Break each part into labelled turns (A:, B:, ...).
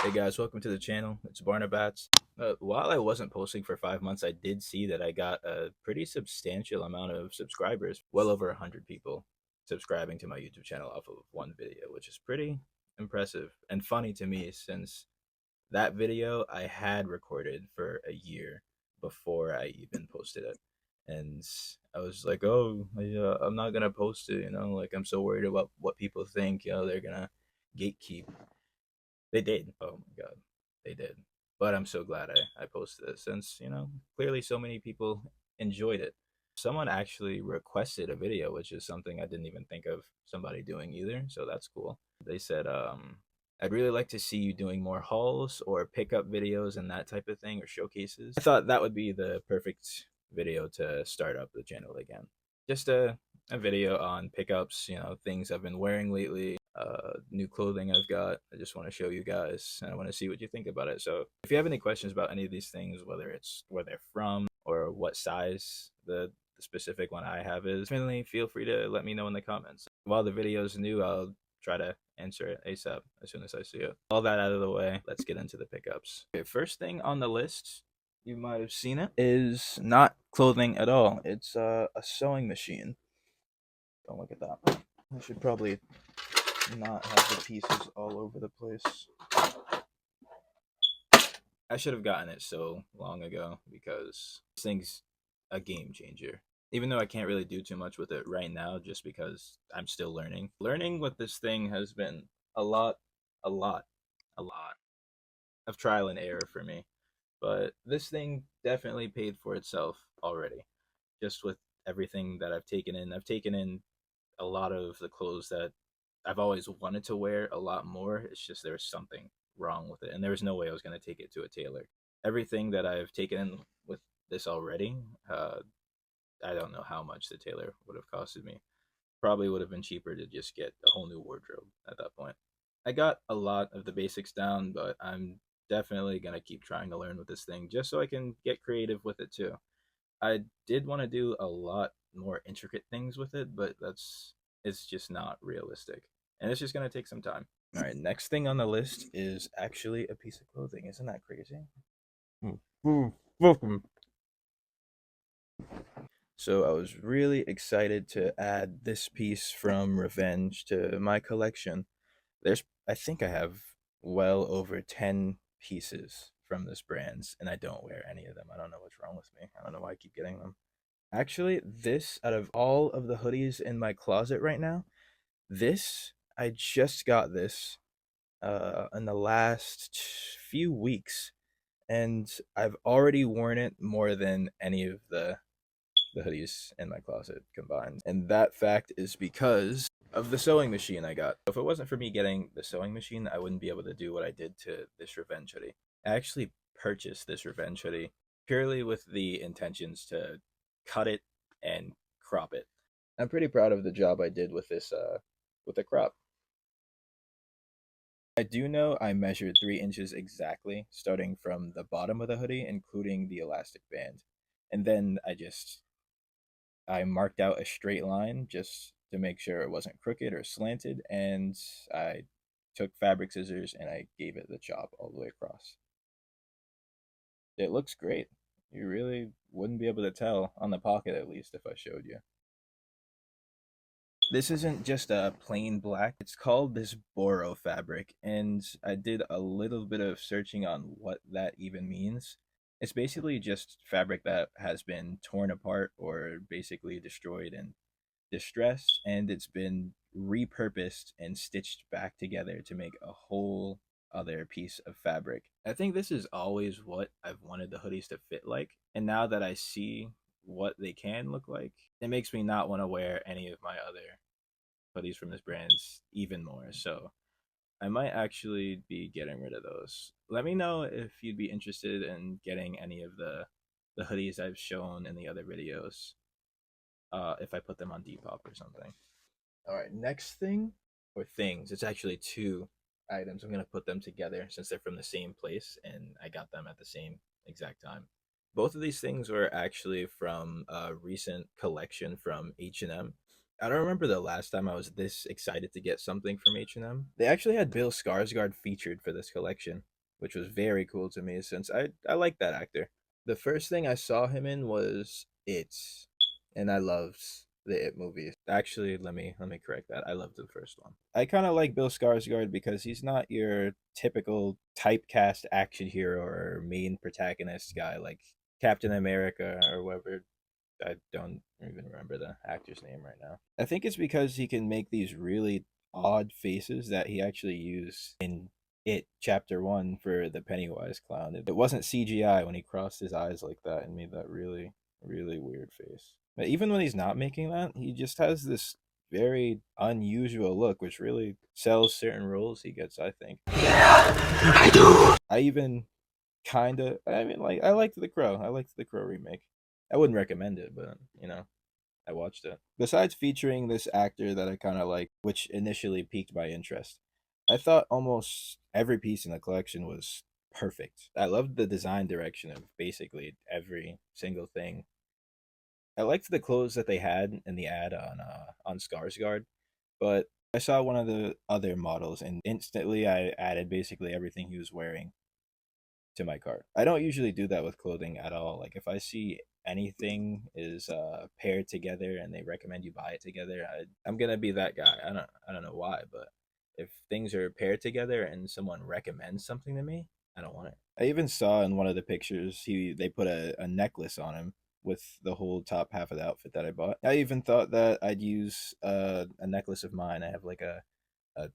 A: Hey guys, welcome to the channel. It's Barnabats. While I wasn't posting for 5 months, I did see that I got a pretty substantial amount of subscribers. Well over 100 people subscribing to my YouTube channel off of one video, which is pretty impressive and funny to me since that video I had recorded for a year before I even posted it. And I was like, oh, I'm not gonna post it, like I'm so worried about what people think, they're gonna gatekeep. They did. Oh my god, they did. But I'm so glad I posted it since, clearly so many people enjoyed it. Someone actually requested a video, which is something I didn't even think of somebody doing either, so that's cool. They said, I'd really like to see you doing more hauls or pickup videos and that type of thing, or showcases. I thought that would be the perfect video to start up the channel again. Just a video on pickups, things I've been wearing lately, new clothing I've got. I just want to show you guys and I want to see what you think about it. So if you have any questions about any of these things, whether it's where they're from or what size the specific one I have is, definitely feel free to let me know in the comments. While the video is new, I'll try to answer it ASAP as soon as I see it. All that out of the way, let's get into the pickups. Okay, first thing on the list, you might have seen it, is not clothing at all. It's a sewing machine. Don't look at that. I should probably not have the pieces all over the place. I should have gotten it so long ago because this thing's a game changer. Even though I can't really do too much with it right now just because I'm still learning. Learning with this thing has been a lot, a lot, a lot of trial and error for me. But this thing definitely paid for itself already. Just with everything that I've taken in. I've taken in a lot of the clothes that I've always wanted to wear a lot more. It's just there was something wrong with it, and there was no way I was going to take it to a tailor. Everything that I've taken in with this already, I don't know how much the tailor would have costed me. Probably would have been cheaper to just get a whole new wardrobe at that point. I got a lot of the basics down, but I'm definitely going to keep trying to learn with this thing just so I can get creative with it too. I did want to do a lot more intricate things with it, but it's just not realistic. And it's just gonna take some time. All right, next thing on the list is actually a piece of clothing. Isn't that crazy? Welcome. So I was really excited to add this piece from Revenge to my collection. I think I have well over 10 pieces from this brand, and I don't wear any of them. I don't know what's wrong with me. I don't know why I keep getting them. Actually, this, out of all of the hoodies in my closet right now, I just got this in the last few weeks, and I've already worn it more than any of the hoodies in my closet combined. And that fact is because of the sewing machine I got. If it wasn't for me getting the sewing machine, I wouldn't be able to do what I did to this Revenge hoodie. I actually purchased this Revenge hoodie purely with the intentions to cut it and crop it. I'm pretty proud of the job I did with this with the crop. I do know I measured 3 inches exactly, starting from the bottom of the hoodie, including the elastic band. And then I marked out a straight line just to make sure it wasn't crooked or slanted, and I took fabric scissors and I gave it the chop all the way across. It looks great. You really wouldn't be able to tell on the pocket, at least, if I showed you. This isn't just a plain black. It's called this boro fabric, and I did a little bit of searching on what that even means. It's basically just fabric that has been torn apart or basically destroyed and distressed, and it's been repurposed and stitched back together to make a whole other piece of fabric. I think this is always what I've wanted the hoodies to fit like, and now that I see what they can look like, it makes me not want to wear any of my other hoodies from this brand even more. So I might actually be getting rid of those. Let me know if you'd be interested in getting any of the hoodies I've shown in the other videos. If I put them on Depop or something. All right, next thing or things. It's actually two items. I'm gonna put them together since they're from the same place and I got them at the same exact time. Both of these things were actually from a recent collection from H&M. I don't remember the last time I was this excited to get something from H&M. They actually had Bill Skarsgård featured for this collection. which was very cool to me since I like that actor. The first thing I saw him in was It, and I loved the It movies. Actually, let me correct that. I loved the first one. I kind of like Bill Skarsgård because he's not your typical typecast action hero or main protagonist guy like Captain America or whatever. I don't even remember the actor's name right now. I think it's because he can make these really odd faces that he actually used in It Chapter 1 for the Pennywise clown. It wasn't CGI when he crossed his eyes like that and made that really, really weird face. But even when he's not making that, he just has this very unusual look, which really sells certain roles he gets, I think.
B: Yeah, I do.
A: I even kind of, I mean, like, I liked The Crow. I liked The Crow remake. I wouldn't recommend it, but, I watched it. Besides featuring this actor that I kind of like, which initially piqued my interest, I thought almost every piece in the collection was perfect. I loved the design direction of basically every single thing. I liked the clothes that they had in the ad on Skarsgård, but I saw one of the other models and instantly I added basically everything he was wearing to my cart. I don't usually do that with clothing at all. Like if I see anything is paired together and they recommend you buy it together, I'm gonna be that guy. I don't know why, but if things are paired together and someone recommends something to me, I don't want it. I even saw in one of the pictures they put a necklace on him with the whole top half of the outfit that I bought. I even thought that I'd use a necklace of mine. I have like a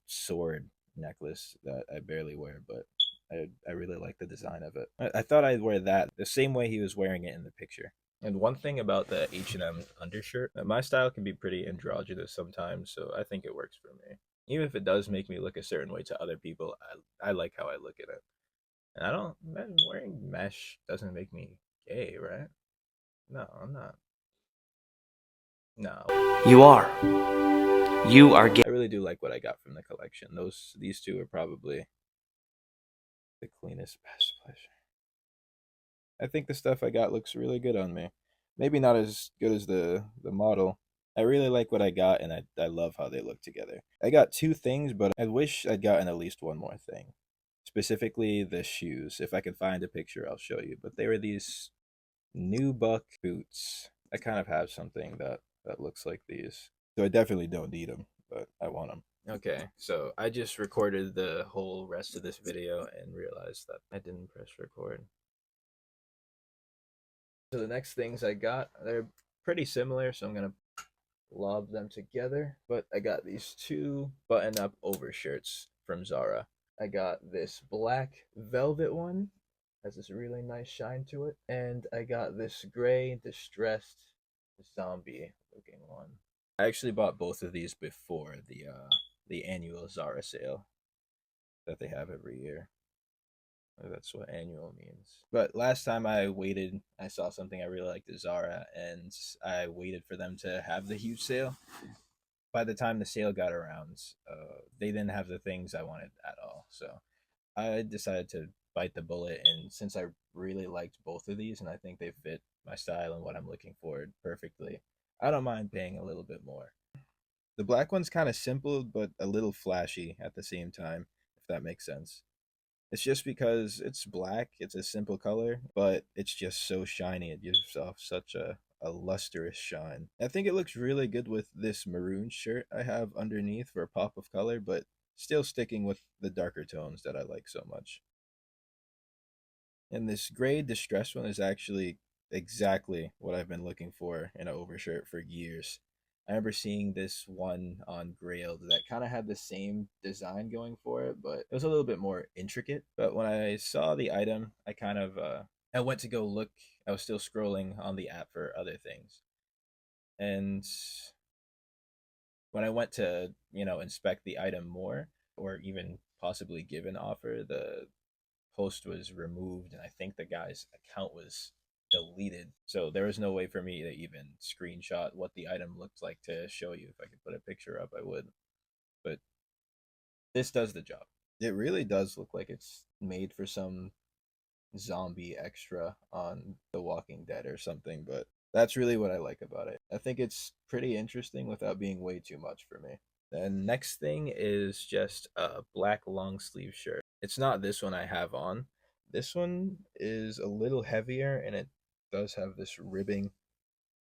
A: sword necklace that I barely wear, but I really like the design of it. I thought I'd wear that the same way he was wearing it in the picture. And one thing about the H&M undershirt, my style can be pretty androgynous sometimes, so I think it works for me. Even if it does make me look a certain way to other people, I like how I look in it. And I don't, man, wearing mesh doesn't make me gay, right? No, I'm not. No.
B: You are. You are gay.
A: I really do like what I got from the collection. These two are probably the cleanest, best pleasure. I think the stuff I got looks really good on me. Maybe not as good as the model. I really like what I got, and I love how they look together. I got two things, but I wish I'd gotten at least one more thing. Specifically, the shoes. If I can find a picture, I'll show you. But they were these new buck boots. I kind of have something that looks like these. So I definitely don't need them, but I want them. Okay, so I just recorded the whole rest of this video and realized that I didn't press record. So the next things I got, they're pretty similar, so I'm gonna lob them together. But I got these two button-up overshirts from Zara. I got this black velvet one, has this really nice shine to it, and I got this gray distressed zombie-looking one. I actually bought both of these before the annual Zara sale that they have every year. That's what annual means. But last time I waited, I saw something I really liked at Zara, and I waited for them to have the huge sale. By the time the sale got around, they didn't have the things I wanted at all. So I decided to bite the bullet, and since I really liked both of these, and I think they fit my style and what I'm looking for perfectly, I don't mind paying a little bit more. The black one's kind of simple, but a little flashy at the same time, if that makes sense. It's just because it's black, it's a simple color, but it's just so shiny. It gives off such a lustrous shine. I think it looks really good with this maroon shirt I have underneath for a pop of color, but still sticking with the darker tones that I like so much. And this gray distress one is actually exactly what I've been looking for in an overshirt for years. I remember seeing this one on Grailed that kind of had the same design going for it, but it was a little bit more intricate. But when I saw the item, I kind of I went to go look. I was still scrolling on the app for other things, and when I went to inspect the item more, or even possibly give an offer, the post was removed and I think the guy's account was deleted. So there was no way for me to even screenshot what the item looked like to show you. If I could put a picture up, I would. But this does the job. It really does look like it's made for some zombie extra on The Walking Dead or something, but that's really what I like about it. I think it's pretty interesting without being way too much for me. The next thing is just a black long sleeve shirt. It's not this one I have on. This one is a little heavier and it does have this ribbing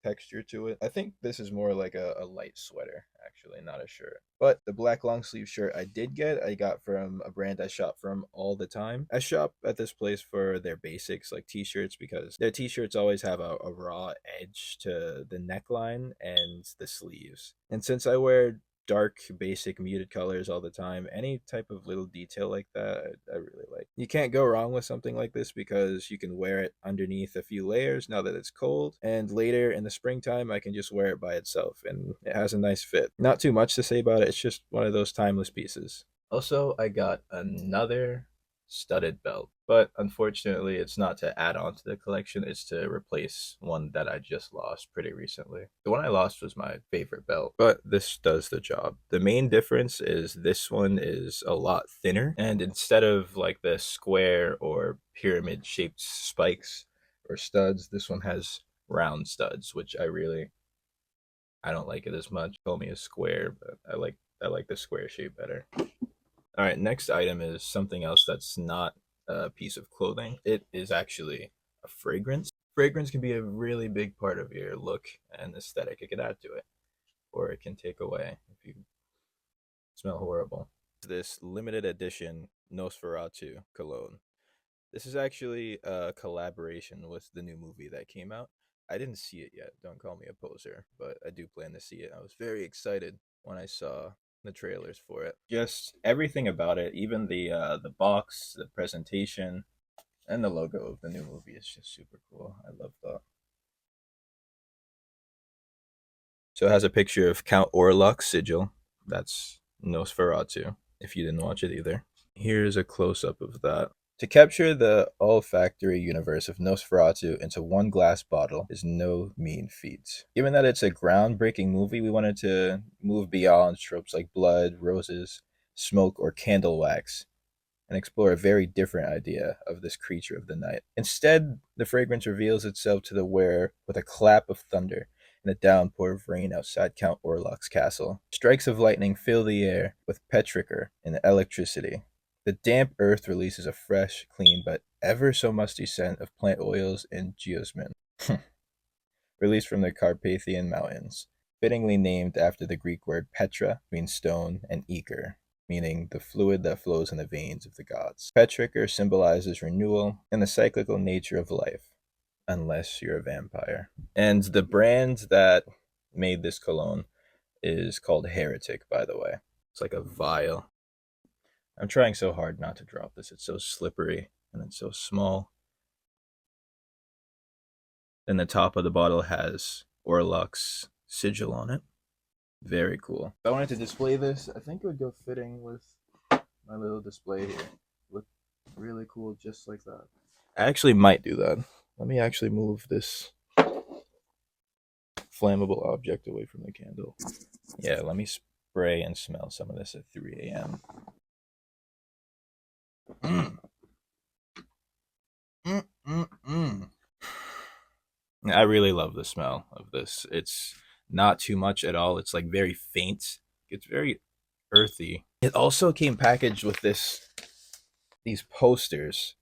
A: texture to it. I think this is more like a light sweater, actually, not a shirt. But the black long sleeve shirt I did get, I got from a brand I shop from all the time. I shop at this place for their basics, like t shirts, because their t shirts always have a raw edge to the neckline and the sleeves. And since I wear dark, basic, muted colors all the time. Any type of little detail like that, I really like. You can't go wrong with something like this because you can wear it underneath a few layers now that it's cold. And later in the springtime, I can just wear it by itself and it has a nice fit. Not too much to say about it, it's just one of those timeless pieces. Also, I got another studded belt, but unfortunately, it's not to add on to the collection, it's to replace one that I just lost pretty recently. The one I lost was my favorite belt, but this does the job. The main difference is this one is a lot thinner, and instead of like the square or pyramid shaped spikes or studs, this one has round studs, which I don't like it as much. Call me a square, but I like the square shape better. All right, next item is something else that's not a piece of clothing. It is actually a fragrance. Fragrance can be a really big part of your look and aesthetic. It can add to it, or it can take away if you smell horrible. This limited edition Nosferatu cologne. This is actually a collaboration with the new movie that came out. I didn't see it yet. Don't call me a poser, but I do plan to see it. I was very excited when I saw the trailers for it. Just everything about it, even the box, the presentation, and the logo of the new movie is just super cool. I love that. So it has a picture of Count Orlok's sigil. That's Nosferatu, if you didn't watch it either. Here's a close up of that. To capture the olfactory universe of Nosferatu into one glass bottle is no mean feat. Given that it's a groundbreaking movie, we wanted to move beyond tropes like blood, roses, smoke, or candle wax and explore a very different idea of this creature of the night. Instead, the fragrance reveals itself to the wearer with a clap of thunder and a downpour of rain outside Count Orlok's castle. Strikes of lightning fill the air with petrichor and electricity. The damp earth releases a fresh, clean, but ever so musty scent of plant oils and geosmin, released from the Carpathian Mountains, fittingly named after the Greek word petra, means stone, and ichor, meaning the fluid that flows in the veins of the gods. Petrichor symbolizes renewal and the cyclical nature of life, unless you're a vampire. And the brand that made this cologne is called Heretic, by the way. It's like a vial. I'm trying so hard not to drop this. It's so slippery and it's so small. Then the top of the bottle has Orlok's sigil on it. Very cool. If I wanted to display this, I think it would go fitting with my little display here. Look really cool just like that. I actually might do that. Let me actually move this flammable object away from the candle. Yeah, let me spray and smell some of this at 3 a.m. Mm. Mm, mm, mm. I really love the smell of this. It's not too much at all. It's like very faint. It's very earthy. It also came packaged with these posters.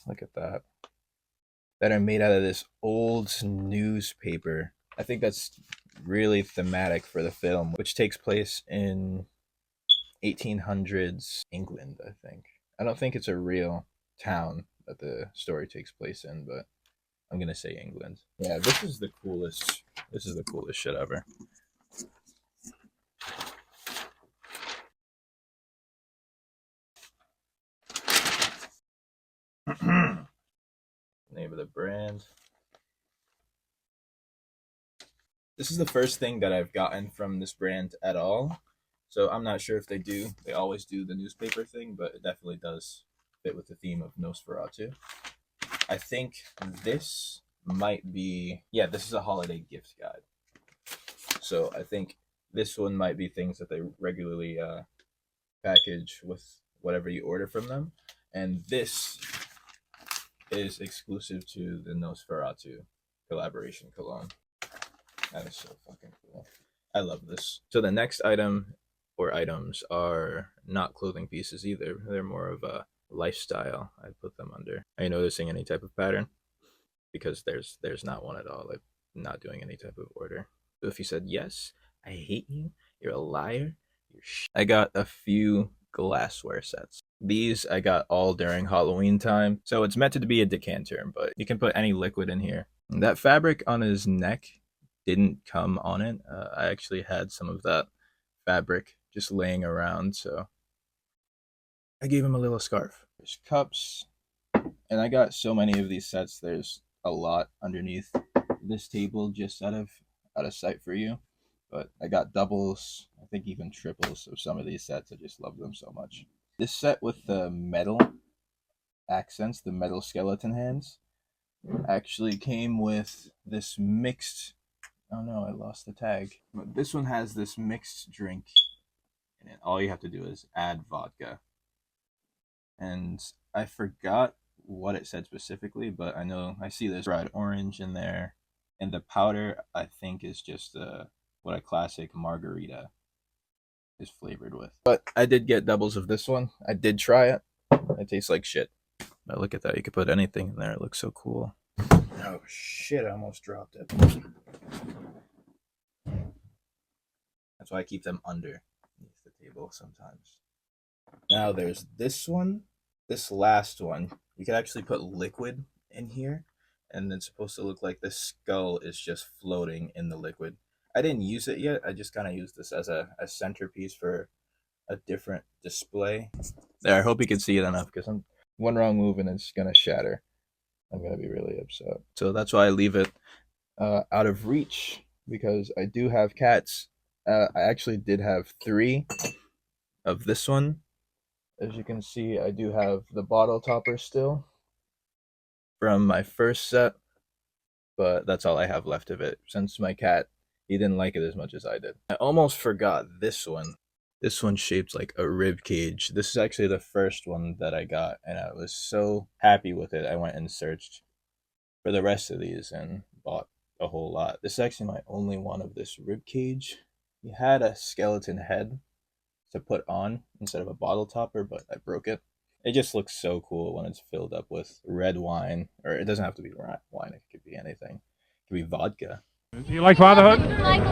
A: Look at that. That are made out of this old newspaper. I think that's really thematic for the film, which takes place in 1800s England, I think. I don't think it's a real town that the story takes place in, but I'm gonna say England. Yeah, this is the coolest. This is the coolest shit ever. Name of the brand. This is the first thing that I've gotten from this brand at all. So I'm not sure if they do. They always do the newspaper thing, but it definitely does fit with the theme of Nosferatu. I think this might be, yeah, this is a holiday gift guide. So I think this one might be things that they regularly package with whatever you order from them. And this is exclusive to the Nosferatu collaboration cologne. That is so fucking cool. I love this. So the next item, or items are not clothing pieces either. They're more of a lifestyle. I put them under. Are you noticing any type of pattern? Because there's not one at all. Like, not doing any type of order. So if you said yes, I hate you. You're a liar. I got a few glassware sets. These I got all during Halloween time. So it's meant to be a decanter, but you can put any liquid in here. And that fabric on his neck didn't come on it. I actually had some of that fabric just laying around, so I gave him a little scarf. There's cups, and I got so many of these sets. There's a lot underneath this table just out of sight for you. But I got doubles, I think even triples of some of these sets. I just love them so much. This set with the metal accents, the metal skeleton hands, actually came with this mixed. Oh no, I lost the tag. But this one has this mixed drink in it. All you have to do is add vodka. And I forgot what it said specifically, but I know I see this dried orange in there. And the powder, I think, is just what a classic margarita is flavored with. But I did get doubles of this one. I did try it. It tastes like shit. But look at that. You could put anything in there. It looks so cool. Oh shit, I almost dropped it. That's why I keep them underneath the table sometimes. Now there's this one. This last one. You could actually put liquid in here, and it's supposed to look like the skull is just floating in the liquid. I didn't use it yet. I just kind of used this as a centerpiece for a different display. There, I hope you can see it enough, because I'm one wrong move and it's gonna shatter. I'm gonna be really upset. So that's why I leave it out of reach, because I do have cats. I actually did have 3 of this one. As you can see, I do have the bottle topper still from my first set, but that's all I have left of it, since my cat, he didn't like it as much as I did. I almost forgot this one. This one's shaped like a rib cage. This is actually the first one that I got, and I was so happy with it. I went and searched for the rest of these and bought a whole lot. This is actually my only one of this rib cage. He had a skeleton head to put on instead of a bottle topper, but I broke it. It just looks so cool when it's filled up with red wine, or it doesn't have to be wine, it could be anything. It could be vodka.
C: Do you like fatherhood?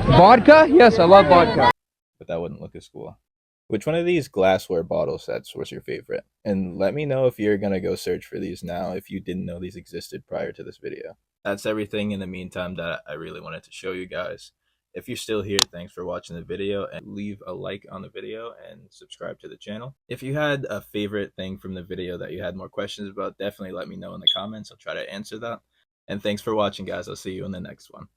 C: Vodka? Yes, I love vodka.
A: But that wouldn't look as cool. Which one of these glassware bottle sets was your favorite? And let me know if you're gonna go search for these now, if you didn't know these existed prior to this video. That's everything in the meantime that I really wanted to show you guys. If you're still here, thanks for watching the video, and leave a like on the video and subscribe to the channel. If you had a favorite thing from the video that you had more questions about, definitely let me know in the comments. I'll try to answer that. And thanks for watching, guys. I'll see you in the next one.